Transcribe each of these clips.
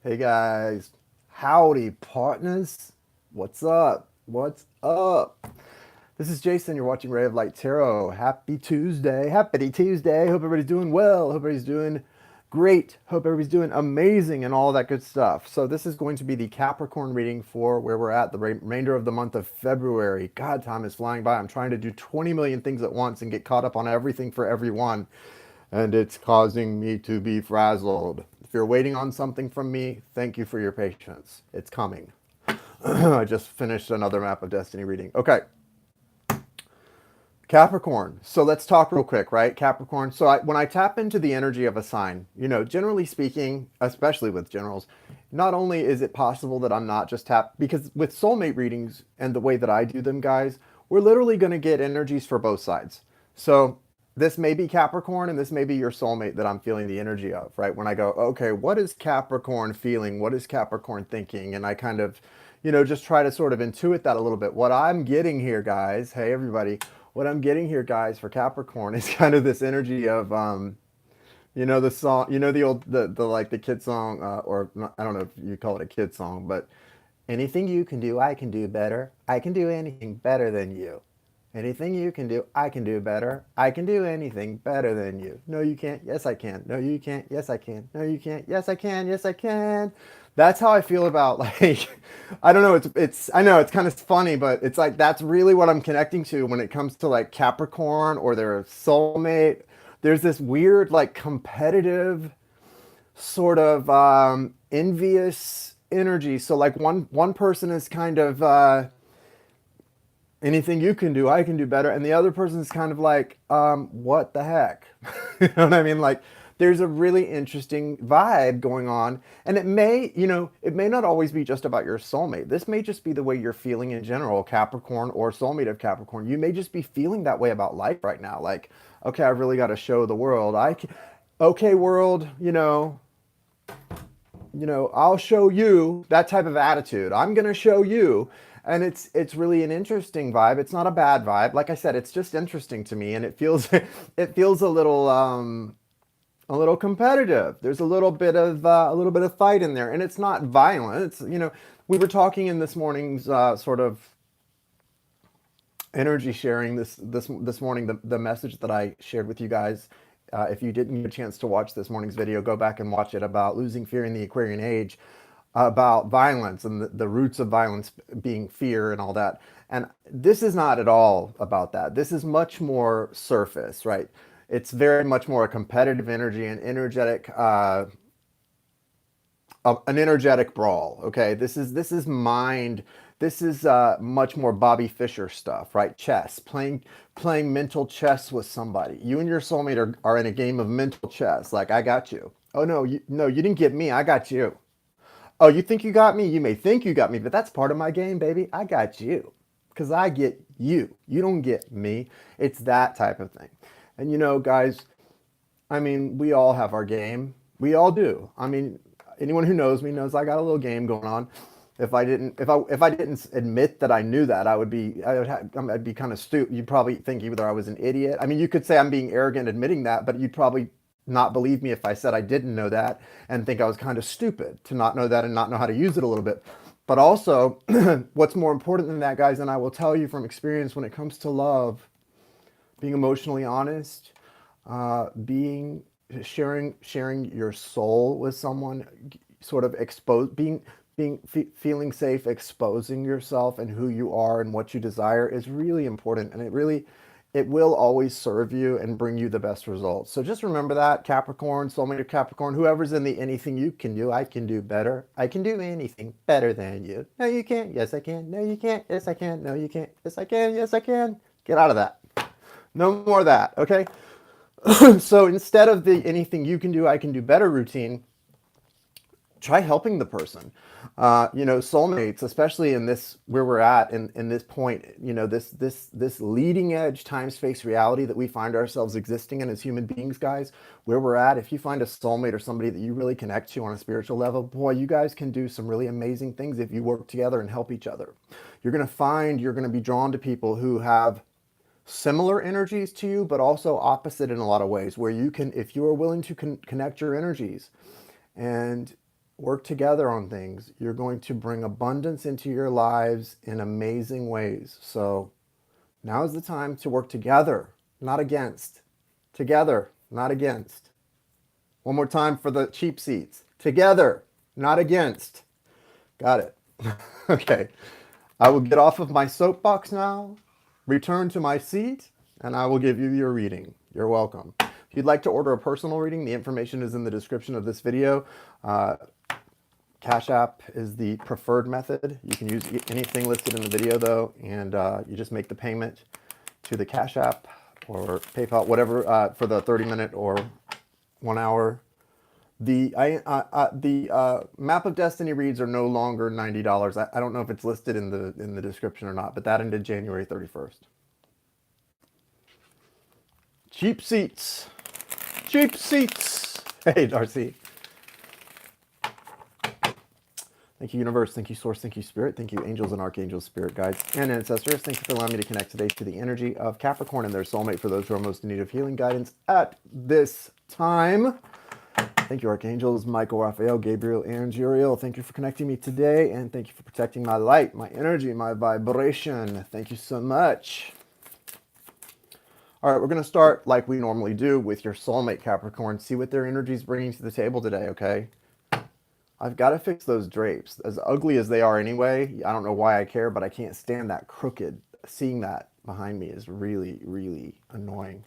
Hey guys, howdy partners. What's up? What's up? This is Jason. You're watching Ray of Light Tarot. Happy Tuesday. Happy Tuesday. Hope everybody's doing well. Hope everybody's doing great. Hope everybody's doing amazing and all that good stuff. So this is going to be the Capricorn reading for where we're at the remainder of the month of February. God, time is flying by. I'm trying to do 20 million things at once and get caught up on everything for everyone, and it's causing me to be frazzled. If you're waiting on something from me, thank you for your patience. It's coming. I just finished another Map of Destiny reading. Okay, Capricorn. So let's talk real quick, right? Capricorn. So when I tap into the energy of a sign, generally speaking, especially with generals, not only is it possible that I'm not just tapped, because with soulmate readings and the way that I do them, guys, we're literally going to get energies for both sides. So this may be Capricorn and this may be your soulmate that I'm feeling the energy of, right? When I go, okay, what is Capricorn feeling? What is Capricorn thinking? And I kind of, just try to sort of intuit that a little bit. What I'm getting here, guys, hey, everybody, what I'm getting here, guys, for Capricorn is kind of this energy of, the song, the old, the like the kid song, or not, I don't know if you call it a kid song, but anything you can do, I can do better. I can do anything better than you. Anything you can do, I can do better. I can do anything better than you. No, you can't. Yes, I can. No, you can't. Yes, I can. No, you can't. Yes, I can. Yes, I can. That's how I feel about like, I don't know. I know it's kind of funny, but it's like that's really what I'm connecting to when it comes to like Capricorn or their soulmate. There's this weird like competitive sort of envious energy. So like one person is kind of anything you can do, I can do better. And the other person's kind of like, what the heck? You know what I mean? Like, there's a really interesting vibe going on. And it may not always be just about your soulmate. This may just be the way you're feeling in general, Capricorn or soulmate of Capricorn. You may just be feeling that way about life right now. Like, okay, I really got to show the world. Okay, world, I'll show you that type of attitude. I'm going to show you. And it's really an interesting vibe. It's not a bad vibe. Like I said, it's just interesting to me and it feels it feels a little competitive. There's a little bit of fight in there and it's not violent. We were talking in this morning's sort of energy sharing this morning, the message that I shared with you guys. If you didn't get a chance to watch this morning's video, go back and watch it about losing fear in the Aquarian age, about violence and the roots of violence being fear and all that. And this is not at all about that. This is much more surface, right? It's very much more a competitive energy and an energetic brawl. Okay, this is mind. This is much more Bobby Fischer stuff, right? Chess, playing mental chess with somebody. You and your soulmate are in a game of mental chess. Like I got you. Oh no, you didn't get me. I got you. Oh, you think you got me? You may think you got me, but that's part of my game, baby. I got you. Because I get you. You don't get me. It's that type of thing. And guys, I mean, we all have our game. We all do. I mean, anyone who knows me knows I got a little game going on. If I didn't admit that I knew that, I'd be kind of stupid. You'd probably think either I was an idiot. I mean, you could say I'm being arrogant admitting that, but you'd probably not believe me if I said I didn't know that and think I was kind of stupid to not know that and not know how to use it a little bit. But also, what's more important than that, guys, and I will tell you from experience when it comes to love, being emotionally honest, being sharing your soul with someone, sort of feeling safe, exposing yourself and who you are and what you desire is really important, and it will always serve you and bring you the best results. So just remember that, Capricorn, soulmate of Capricorn, whoever's in the anything you can do, I can do better. I can do anything better than you. No, you can't. Yes, I can. No, you can't. Yes, I can. No, you can't. Yes, I can. Yes, I can. Get out of that. No more of that, okay? So instead of the anything you can do, I can do better routine, try helping the person. Soulmates, especially in this where we're at in this point, this leading edge time space reality that we find ourselves existing in as human beings, guys, where we're at. If you find a soulmate or somebody that you really connect to on a spiritual level, boy, you guys can do some really amazing things if you work together and help each other. You're going to be drawn to people who have similar energies to you, but also opposite in a lot of ways, where you can, if you are willing to connect your energies and work together on things. You're going to bring abundance into your lives in amazing ways. So now is the time to work together, not against. Together, not against. One more time for the cheap seats. Together, not against. Got it. Okay. I will get off of my soapbox now, return to my seat, and I will give you your reading. You're welcome. If you'd like to order a personal reading, the information is in the description of this video. Cash App is the preferred method. You can use anything listed in the video though, and you just make the payment to the Cash App or PayPal, whatever, for the 30-minute or 1 hour. The Map of Destiny reads are no longer $90. I don't know if it's listed in the description or not, but that ended January 31st. Cheap seats. Cheap seats. Hey, Darcy. Thank you, Universe. Thank you, Source. Thank you, Spirit. Thank you, Angels and Archangels, Spirit Guides, and Ancestors. Thank you for allowing me to connect today to the energy of Capricorn and their soulmate for those who are most in need of healing guidance at this time. Thank you, Archangels, Michael, Raphael, Gabriel, and Juriel. Thank you for connecting me today, and thank you for protecting my light, my energy, my vibration. Thank you so much. All right, we're going to start like we normally do with your soulmate, Capricorn. See what their energy is bringing to the table today, okay? I've got to fix those drapes. As ugly as they are anyway, I don't know why I care, but I can't stand that crooked. Seeing that behind me is really, really annoying.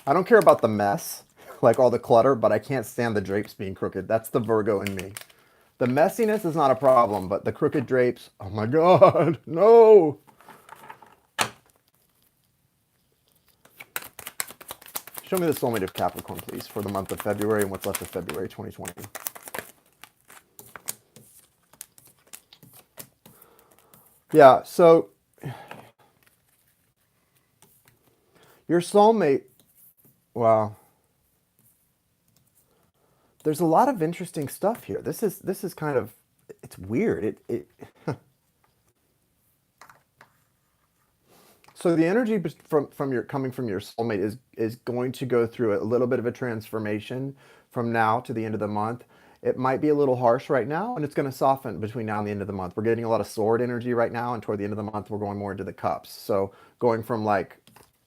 I don't care about the mess, like all the clutter, but I can't stand the drapes being crooked. That's the Virgo in me. The messiness is not a problem, but the crooked drapes, oh my God, no. Show me the soulmate of Capricorn, please, for the month of February and what's left of February 2020. Yeah, so your soulmate, wow. There's a lot of interesting stuff here. This is kind of, it's weird. So the energy coming from your soulmate is going to go through a little bit of a transformation from now to the end of the month. It might be a little harsh right now, and it's going to soften between now and the end of the month. We're getting a lot of sword energy right now, and toward the end of the month, we're going more into the cups. So going from like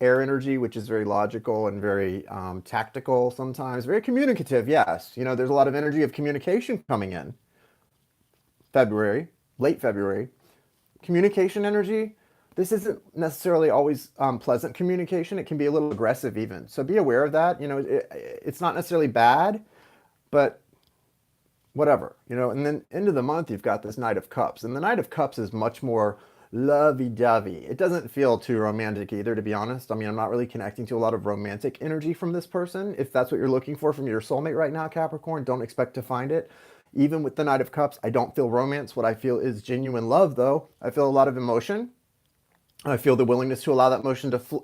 air energy, which is very logical and very tactical sometimes, very communicative, yes. You know, there's a lot of energy of communication coming in. February, late February. Communication energy, this isn't necessarily always pleasant communication. It can be a little aggressive even. So be aware of that. You know, it's not necessarily bad, but whatever, you know. And then end of the month, you've got this Knight of Cups. And the Knight of Cups is much more lovey-dovey. It doesn't feel too romantic either, to be honest. I mean, I'm not really connecting to a lot of romantic energy from this person. If that's what you're looking for from your soulmate right now, Capricorn, don't expect to find it. Even with the Knight of Cups, I don't feel romance. What I feel is genuine love, though. I feel a lot of emotion. I feel the willingness to allow that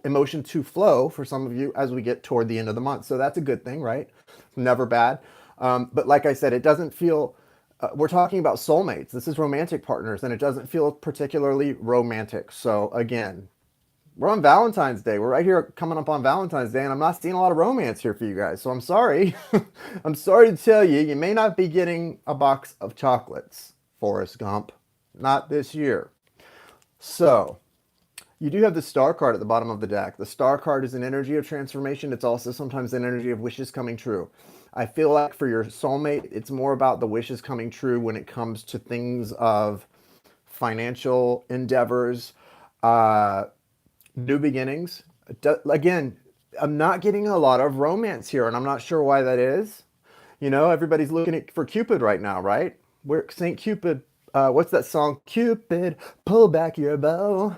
emotion to flow for some of you as we get toward the end of the month. So that's a good thing, right? Never bad. But like I said, it doesn't feel, we're talking about soulmates. This is romantic partners, and it doesn't feel particularly romantic. So again, we're on Valentine's Day. We're right here coming up on Valentine's Day, and I'm not seeing a lot of romance here for you guys. So I'm sorry. I'm sorry to tell you, you may not be getting a box of chocolates, Forrest Gump. Not this year. So you do have the Star card at the bottom of the deck. The Star card is an energy of transformation. It's also sometimes an energy of wishes coming true. I feel like for your soulmate, it's more about the wishes coming true when it comes to things of financial endeavors, new beginnings. Again, I'm not getting a lot of romance here, and I'm not sure why that is. You know, everybody's looking for Cupid right now, right? We're St. Cupid. What's that song? Cupid, pull back your bow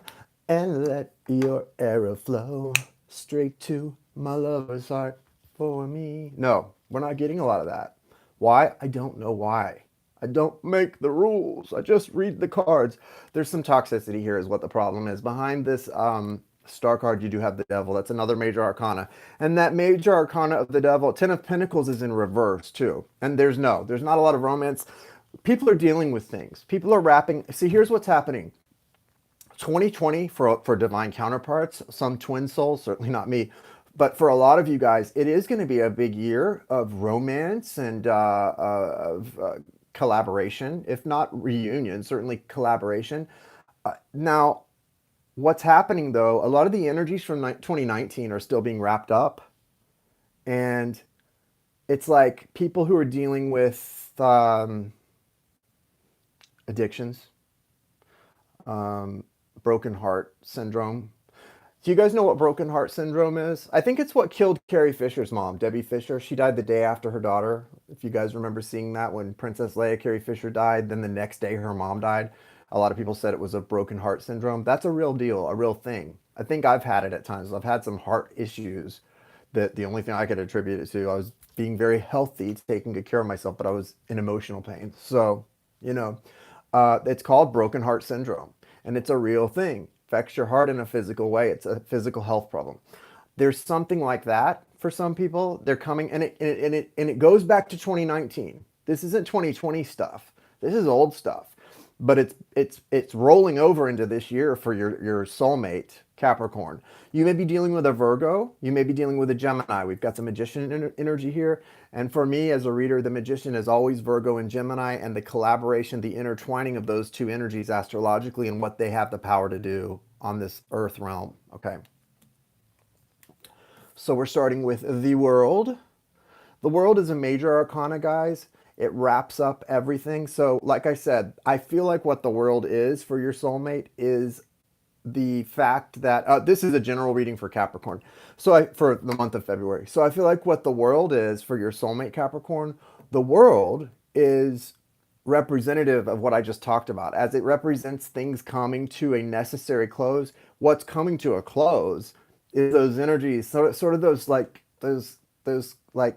and let your arrow flow straight to my lover's heart for me. No, we're not getting a lot of that. Why? I don't know why. I don't make the rules. I just read the cards. There's some toxicity here is what the problem is. Behind this Star card, you do have the Devil. That's another major arcana. And that major arcana of the Devil, Ten of Pentacles, is in reverse too. And there's not a lot of romance. People are dealing with things. People are wrapping. See, here's what's happening. 2020 for divine counterparts, some twin souls, certainly not me, but for a lot of you guys, it is going to be a big year of romance and of collaboration, if not reunion, certainly collaboration. Now, what's happening though, a lot of the energies from 2019 are still being wrapped up. And it's like people who are dealing with addictions, broken heart syndrome. Do you guys know what broken heart syndrome is? I think it's what killed Carrie Fisher's mom, Debbie Fisher. She died the day after her daughter. If you guys remember seeing that when Princess Leia, Carrie Fisher died, then the next day her mom died. A lot of people said it was a broken heart syndrome. That's a real deal, a real thing. I think I've had it at times. I've had some heart issues that the only thing I could attribute it to, I was being very healthy, taking good care of myself, but I was in emotional pain. So, you know, it's called broken heart syndrome, and it's a real thing. Affects your heart in a physical way. It's a physical health problem. There's something like that for some people. They're coming, and it goes back to 2019. This isn't 2020 stuff. This is old stuff, but it's rolling over into this year for your soulmate Capricorn. You may be dealing with a Virgo. You may be dealing with a Gemini. We've got some magician energy here. And for me as a reader, the magician is always Virgo and Gemini, and the collaboration, the intertwining of those two energies astrologically and what they have the power to do on this earth realm. Okay. So we're starting with the World. The World is a major arcana, guys. It wraps up everything. So like I said, I feel like what the World is for your soulmate is the fact that this is a general reading for Capricorn, for the month of February. So I feel like what the World is for your soulmate Capricorn, the World is representative of what I just talked about, as it represents things coming to a necessary close. What's coming to a close is those energies, sort of those like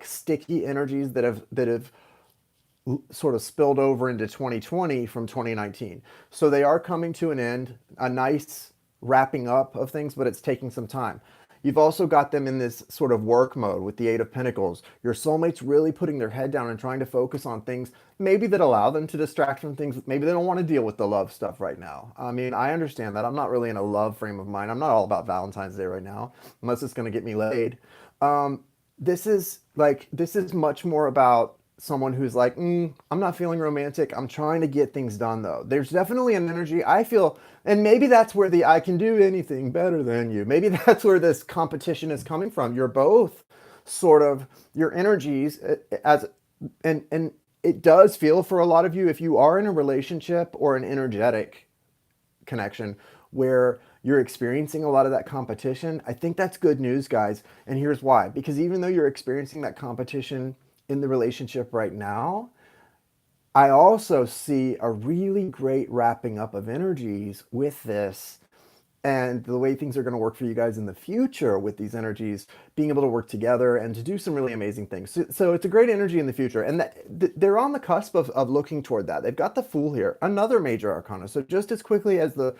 sticky energies that have sort of spilled over into 2020 from 2019. So they are coming to an end, a nice wrapping up of things, but it's taking some time. You've also got them in this sort of work mode with the Eight of Pentacles. Your soulmate's really putting their head down and trying to focus on things maybe that allow them to distract from things. Maybe they don't want to deal with the love stuff right now. I mean, I understand that. I'm not really in a love frame of mind. I'm not all about Valentine's Day right now, unless it's going to get me laid. This is much more about someone who's like, I'm not feeling romantic. I'm trying to get things done though. There's definitely an energy I feel, and maybe that's where the I can do anything better than you. Maybe that's where this competition is coming from. You're both sort of your energies and it does feel for a lot of you, if you are in a relationship or an energetic connection where you're experiencing a lot of that competition, I think that's good news, guys. And here's why. Because even though you're experiencing that competition in the relationship right now, I also see a really great wrapping up of energies with this and the way things are going to work for you guys in the future with these energies being able to work together and to do some really amazing things. So it's a great energy in the future, and they're on the cusp of looking toward that. They've got the Fool here, another major arcana. So just as quickly as the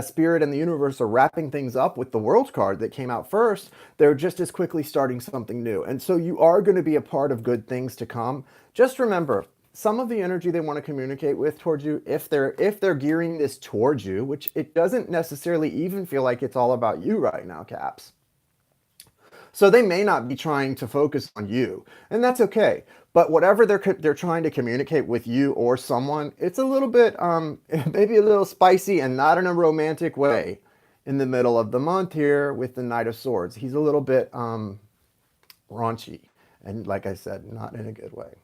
Spirit and the universe are wrapping things up with the World card that came out first, they're just as quickly starting something new. And so you are going to be a part of good things to come. Just remember, some of the energy they want to communicate with towards you, if they're gearing this towards you, which it doesn't necessarily even feel like it's all about you right now, Caps. So they may not be trying to focus on you, and that's okay. But whatever they're trying to communicate with you or someone, it's a little bit maybe a little spicy, and not in a romantic way. In the middle of the month here with the Knight of Swords, he's a little bit raunchy, and like I said, not in a good way.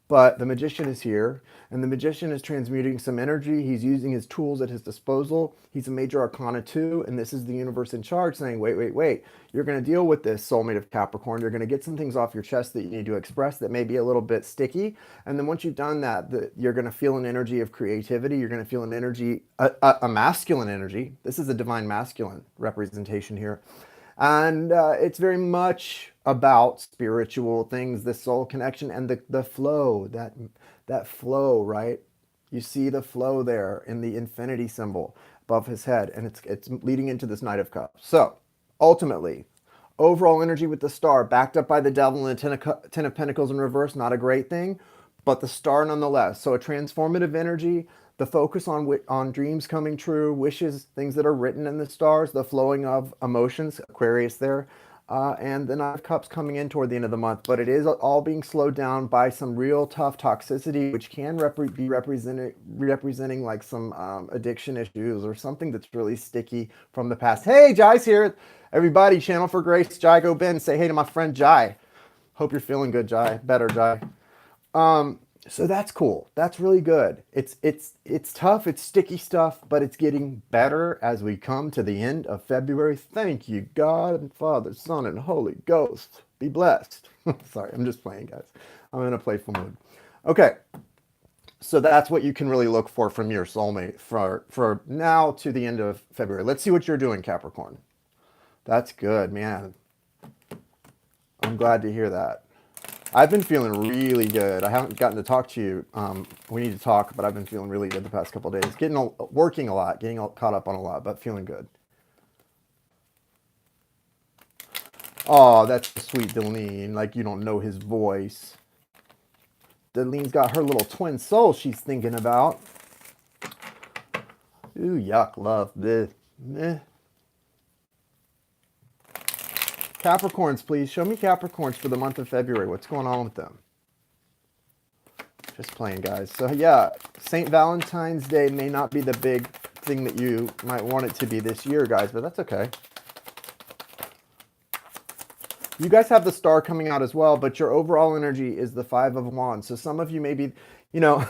But the Magician is here, and the Magician is transmuting some energy. He's using his tools at his disposal. He's a major arcana too, and this is the universe in charge saying, wait. You're going to deal with this, soulmate of Capricorn. You're going to get some things off your chest that you need to express that may be a little bit sticky. And then once you've done that, you're going to feel an energy of creativity. You're going to feel an energy, a masculine energy. This is a divine masculine representation here. And it's very much about spiritual things, the soul connection, and the flow, that flow, right? You see the flow there in the infinity symbol above his head, and it's leading into this Knight of Cups. So ultimately, overall energy with the Star, backed up by the Devil and the Ten of Pentacles in reverse, not a great thing, but the Star nonetheless. So a transformative energy, the focus on dreams coming true, wishes, things that are written in the stars, the flowing of emotions, Aquarius there. and the Nine of Cups coming in toward the end of the month, but it is all being slowed down by some real tough toxicity, which can be representing like some addiction issues or something that's really sticky from the past. Hey, Jai's here. Everybody, Channel for Grace, Jai Go Ben. Say hey to my friend Jai. Hope you're feeling good, Jai. Better, Jai. So that's cool. That's really good. It's tough. It's sticky stuff, but it's getting better as we come to the end of February. Thank you, God and Father, Son, and Holy Ghost. Be blessed. Sorry, I'm just playing, guys. I'm in a playful mood. Okay, so that's what you can really look for from your soulmate for now to the end of February. Let's see what you're doing, Capricorn. That's good, man. I'm glad to hear that. I've been feeling really good. I haven't gotten to talk to you. We need to talk, but I've been feeling really good the past couple of days. Working a lot, getting caught up on a lot, but feeling good. Oh, that's sweet, Delene. Like you don't know his voice. Delene's got her little twin soul she's thinking about. Ooh, yuck, love. Bleh. Meh. Capricorns, please. Show me Capricorns for the month of February. What's going on with them? Just playing, guys. So, yeah, St. Valentine's Day may not be the big thing that you might want it to be this year, guys, but that's okay. You guys have the star coming out as well, but your overall energy is the Five of Wands. So some of you maybe, you know,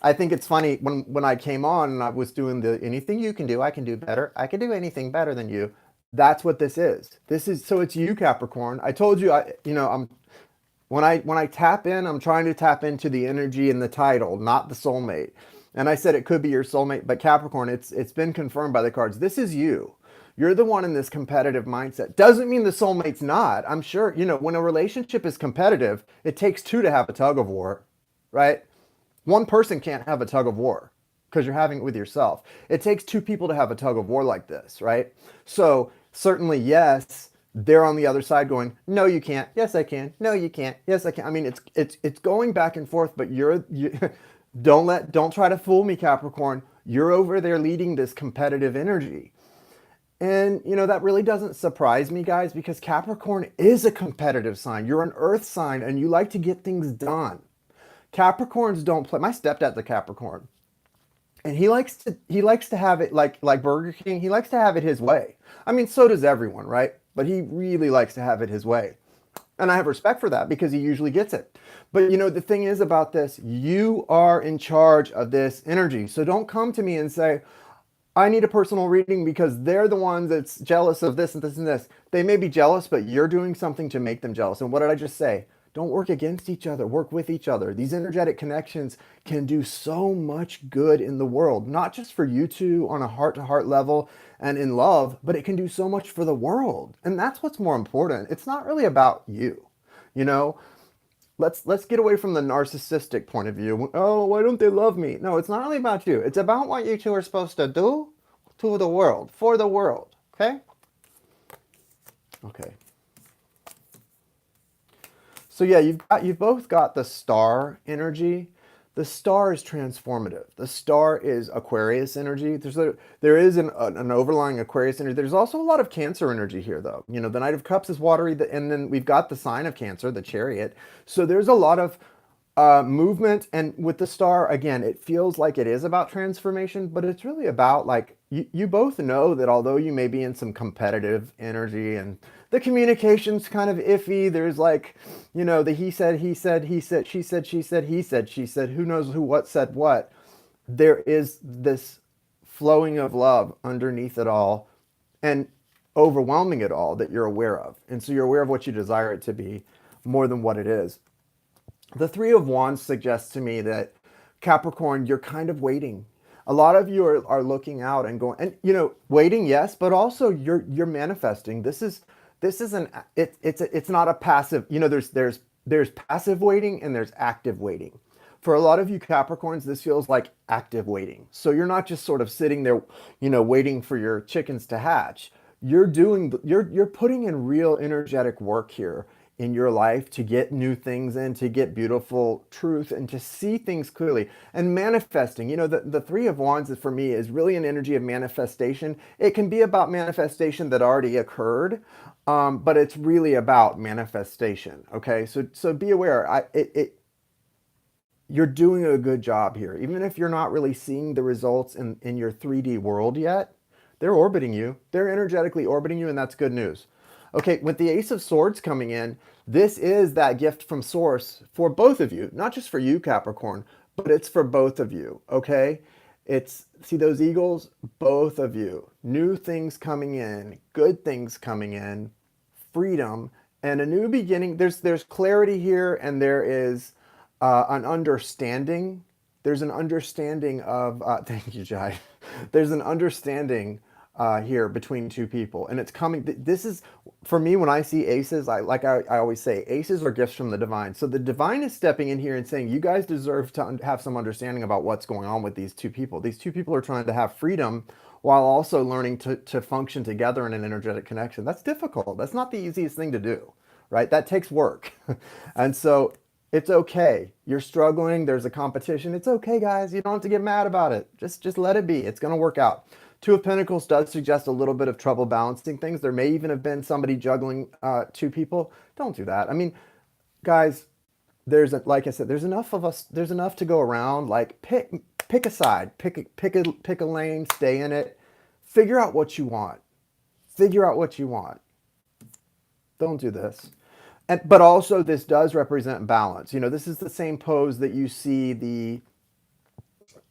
I think it's funny when I came on and I was doing the anything you can do, I can do better. I can do anything better than you. That's what this is. So it's you, Capricorn. I told you, when I tap in, I'm trying to tap into the energy in the title, not the soulmate. And I said it could be your soulmate, but Capricorn, it's been confirmed by the cards. This is you. You're the one in this competitive mindset. Doesn't mean the soulmate's not. I'm sure, when a relationship is competitive, it takes two to have a tug of war, right? One person can't have a tug of war because you're having it with yourself. It takes two people to have a tug of war like this, right? So certainly, yes, they're on the other side going, no, you can't. Yes, I can. No, you can't. Yes, I can. I mean, it's going back and forth, but you don't try to fool me, Capricorn. You're over there leading this competitive energy. And, that really doesn't surprise me, guys, because Capricorn is a competitive sign. You're an earth sign and you like to get things done. Capricorns don't play. My stepdad's a Capricorn. And he likes to have it like Burger King. He likes to have it his way. I mean, so does everyone, right? But he really likes to have it his way. And I have respect for that because he usually gets it. But the thing is about this, you are in charge of this energy. So don't come to me and say, I need a personal reading because they're the ones that's jealous of this and this and this. They may be jealous, but you're doing something to make them jealous. And what did I just say? Don't work against each other, work with each other. These energetic connections can do so much good in the world, not just for you two on a heart-to-heart level and in love, but it can do so much for the world. And that's what's more important. It's not really about you, Let's get away from the narcissistic point of view. Oh, why don't they love me? No, it's not really about you. It's about what you two are supposed to do to the world, for the world, okay? Okay. So yeah, you've both got the star energy. The star is transformative. The star is Aquarius energy. There is an overlying Aquarius energy. There's also a lot of Cancer energy here, though. The Knight of Cups is watery, and then we've got the sign of Cancer, the Chariot. So there's a lot of movement, and with the star, again, it feels like it is about transformation, but it's really about, like, you both know that although you may be in some competitive energy and the communication's kind of iffy, there's like, the he said, she said, he said, she said, who knows what said what. There is this flowing of love underneath it all and overwhelming it all that you're aware of. And so you're aware of what you desire it to be more than what it is. The Three of Wands suggests to me that, Capricorn, you're kind of waiting. A lot of you are looking out and going, and waiting, yes, but also you're manifesting. It's not a passive, there's passive waiting and there's active waiting. For a lot of you Capricorns, this feels like active waiting. So you're not just sort of sitting there, waiting for your chickens to hatch. You're putting in real energetic work here in your life to get new things in, to get beautiful truth, and to see things clearly. And manifesting, the Three of Wands for me is really an energy of manifestation. It can be about manifestation that already occurred, But it's really about manifestation. Okay, so be aware. You're doing a good job here. Even if you're not really seeing the results in your 3D world yet, they're orbiting you. They're energetically orbiting you, and that's good news. Okay, with the Ace of Swords coming in, this is that gift from Source for both of you. Not just for you, Capricorn, but it's for both of you, okay? It's, see those eagles? Both of you. New things coming in, good things coming in, freedom, and a new beginning. There's clarity here, and there is an understanding. There's an understanding of, thank you, Jai. There's an understanding here between two people, and it's coming. This is, for me, when I see aces, I always say, aces are gifts from the divine. So the divine is stepping in here and saying, you guys deserve to have some understanding about what's going on with these two people. These two people are trying to have freedom while also learning to function together in an energetic connection. That's difficult. That's not the easiest thing to do, right? That takes work. And so it's okay. You're struggling. There's a competition. It's okay, guys. You don't have to get mad about it. Just let it be. It's going to work out. Two of Pentacles does suggest a little bit of trouble balancing things. There may even have been somebody juggling two people. Don't do that. I mean, guys, like I said, there's enough of us. There's enough to go around. Like pick a side, pick a lane, stay in it. Figure out what you want. Figure out what you want. Don't do this. But also, this does represent balance. You know, this is the same pose that you see the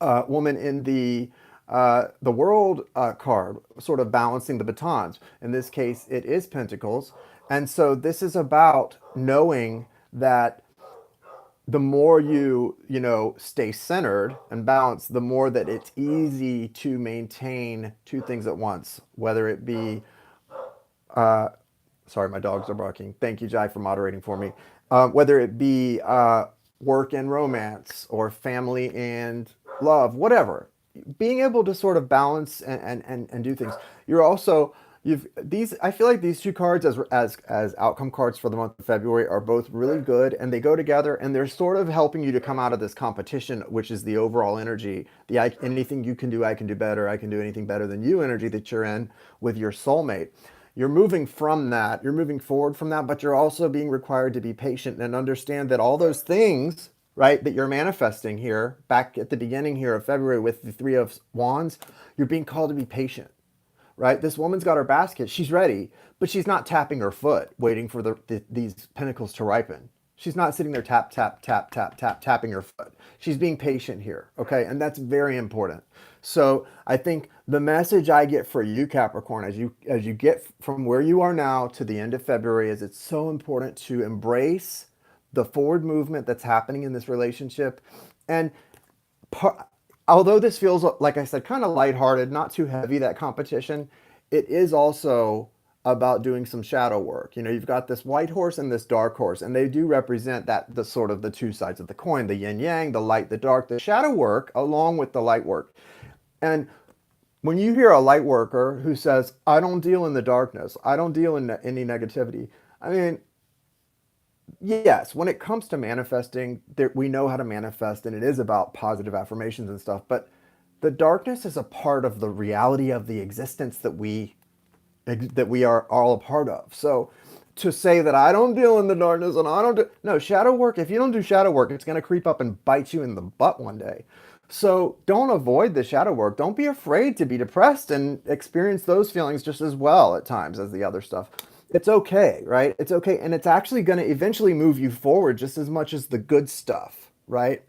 woman in the World card, sort of balancing the batons. In this case, it is Pentacles. And so this is about knowing that the more you stay centered and balanced, the more that it's easy to maintain two things at once, whether it be sorry, my dogs are barking. Thank you, Jai, for moderating for me. Whether it be work and romance or family and love, whatever. Being able to sort of balance and do things. You're also, I feel like these two cards as outcome cards for the month of February are both really good, and they go together, and they're sort of helping you to come out of this competition, which is the overall energy, anything you can do, I can do better, I can do anything better than you energy that you're in with your soulmate. You're moving from that, you're moving forward from that, but you're also being required to be patient and understand that all those things, right, that you're manifesting here, back at the beginning here of February with the Three of Wands, you're being called to be patient, right? This woman's got her basket, she's ready, but she's not tapping her foot, waiting for these pentacles to ripen. She's not sitting there tapping her foot. She's being patient here, okay? And that's very important. So I think the message I get for you, Capricorn, as you get from where you are now to the end of February, is it's so important to embrace the forward movement that's happening in this relationship. And although this feels, like I said, kind of lighthearted, not too heavy, that competition, it is also about doing some shadow work. You know, you've got this white horse and this dark horse, and they do represent the sort of the two sides of the coin, the yin yang, the light, the dark, the shadow work along with the light work. And when you hear a light worker who says, I don't deal in the darkness, I don't deal in any negativity, I mean, yes, when it comes to manifesting, we know how to manifest, and it is about positive affirmations and stuff, but the darkness is a part of the reality of the existence that we are all a part of. So to say that I don't deal in the darkness and I don't do, no, shadow work, if you don't do shadow work, it's going to creep up and bite you in the butt one day. So don't avoid the shadow work. Don't be afraid to be depressed and experience those feelings just as well at times as the other stuff. It's okay, right? It's okay. And it's actually going to eventually move you forward just as much as the good stuff, right?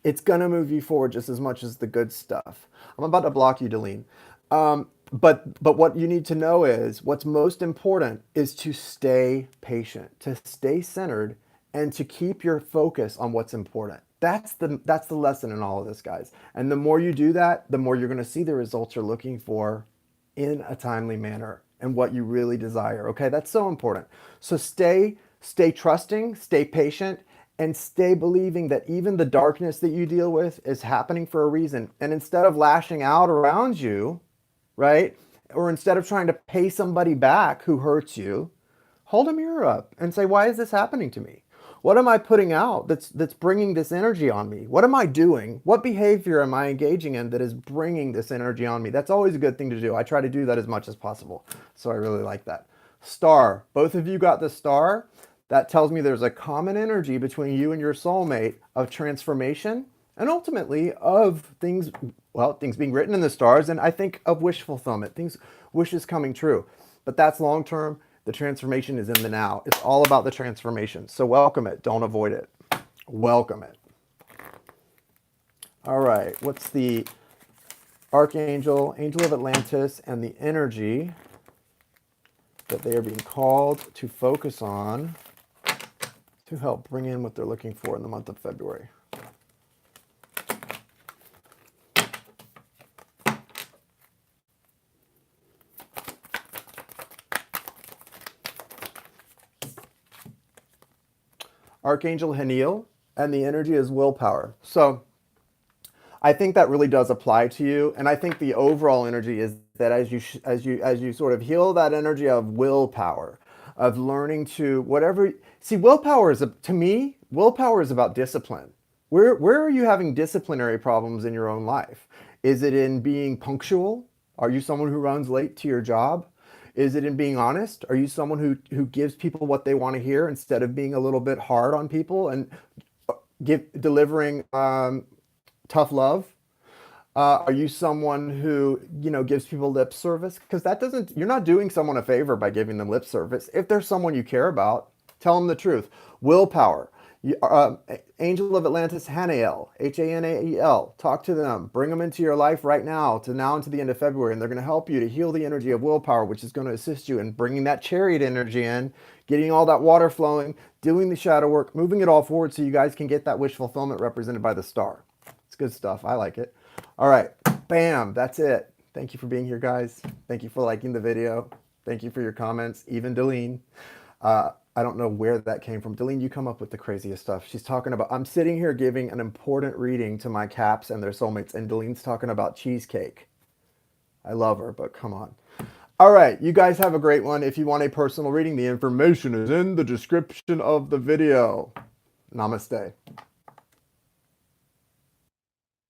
It's going to move you forward just as much as the good stuff. I'm about to block you, Delene. But what you need to know is what's most important is to stay patient, to stay centered, and to keep your focus on what's important. That's the lesson in all of this, guys. And the more you do that, the more you're going to see the results you're looking for in a timely manner and what you really desire. Okay, that's so important. So stay trusting, stay patient, and stay believing that even the darkness that you deal with is happening for a reason. And instead of lashing out around you, right, or instead of trying to pay somebody back who hurts you, hold a mirror up and say, why is this happening to me? What am I putting out that's bringing this energy on me? What am I doing? What behavior am I engaging in that is bringing this energy on me? That's always a good thing to do. I try to do that as much as possible. So I really like that. Star. Both of you got the star. That tells me there's a common energy between you and your soulmate of transformation and ultimately of things, well, things being written in the stars, and I think of wish fulfillment, wishes coming true. But that's long term. The transformation is in the now. It's all about the transformation. So welcome it. Don't avoid it. Welcome it. All right. What's the Archangel, Angel of Atlantis, and the energy that they are being called to focus on to help bring in what they're looking for in the month of February? Archangel Haniel, and the energy is willpower. So I think that really does apply to you, and I think the overall energy is that as you sort of heal that energy of willpower, of learning to whatever. See, willpower is to me, willpower is about discipline. Where are you having disciplinary problems in your own life? Is it in being punctual? Are you someone who runs late to your job? Is it in being honest? Are you someone who gives people what they want to hear instead of being a little bit hard on people and delivering tough love? Are you someone who, gives people lip service? Because you're not doing someone a favor by giving them lip service. If there's someone you care about, tell them the truth. Willpower. Angel of Atlantis, Hanael, Hanael. Talk to them. Bring them into your life right now into the end of February, and they're going to help you to heal the energy of willpower, which is going to assist you in bringing that chariot energy in, getting all that water flowing, doing the shadow work, moving it all forward so you guys can get that wish fulfillment represented by the star. It's good stuff. I like it. All right. Bam. That's it. Thank you for being here, guys. Thank you for liking the video. Thank you for your comments. Even Deline. I don't know where that came from. Deline, you come up with the craziest stuff. She's talking about, I'm sitting here giving an important reading to my Caps and their soulmates, and Deline's talking about cheesecake. I love her, but come on. All right, you guys have a great one. If you want a personal reading, the information is in the description of the video. Namaste.